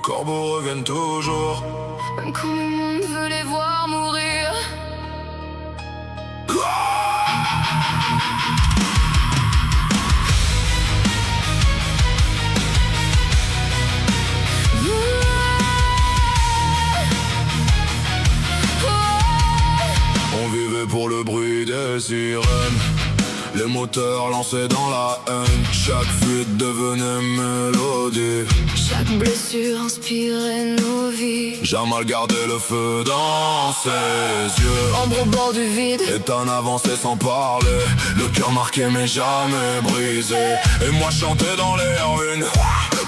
corbeaux reviennent toujours. Même quand le monde veut les voir mourir. On vivait pour le bruit des sirènes, les moteurs lancés dans la haine. Chaque fuite devenait mélodie. Chaque blessure inspirait nos vies. Jamal gardait le feu dans ses yeux. Ombre au bord du vide. Et en avancé sans parler, le cœur marqué mais jamais brisé. Et moi je chantais dans les ruines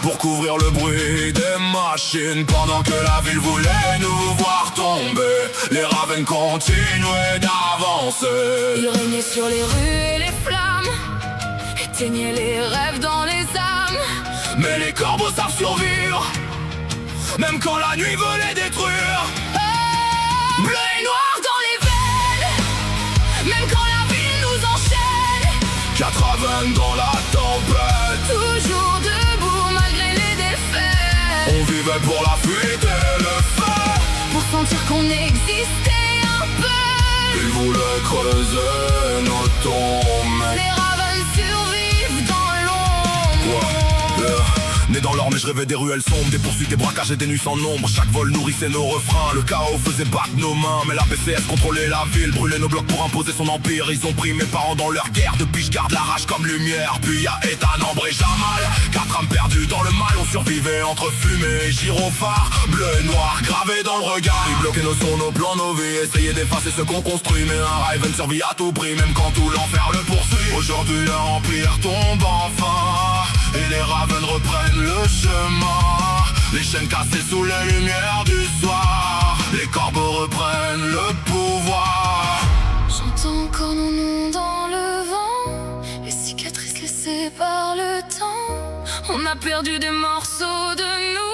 pour couvrir le bruit des machines. Pendant que la ville voulait nous voir tomber, les ravens continuaient d'avancer. Il régnait sur les rues et les flammes, éteignait les rêves dans les âmes. Mais les corbeaux savent survivre, même quand la nuit veut les détruire. Bleu et noir dans les veines, même quand la ville nous enchaîne. 4 ravens dans la tempête, Toujours debout malgré les défaites. on vivait pour la fuite et le feu. Pour sentir qu'on existait un peu. Ils voulaient creuser nos tombes. Les ravens survivent dans l'ombre. Né dans l'or mais je rêvais des ruelles sombres, des poursuites, des braquages et des nuits sans nombre. Chaque vol nourrissait nos refrains, le chaos faisait battre nos mains. Mais la PCF contrôlait la ville, brûlait nos blocs pour imposer son empire. Ils ont pris mes parents dans leur guerre, depuis je garde la rage comme lumière. Puis y'a Ethan, Ambre et Jamal, 4 âmes perdues dans le mal. On survivait entre fumée et gyrophares, bleu et noir gravés dans le regard. Ils bloquaient nos sons, nos plans, nos vies, essayaient d'effacer ce qu'on construit. Mais un Raven survit à tout prix, même quand tout l'enfer le poursuit. Aujourd'hui un empire tombe enfin, et les Ravens reprennent le chemin. Les chaînes cassées sous les lumières du soir, les corbeaux reprennent le pouvoir. J'entends encore nos noms dans le vent, les cicatrices laissées par le temps. On a perdu des morceaux de nous.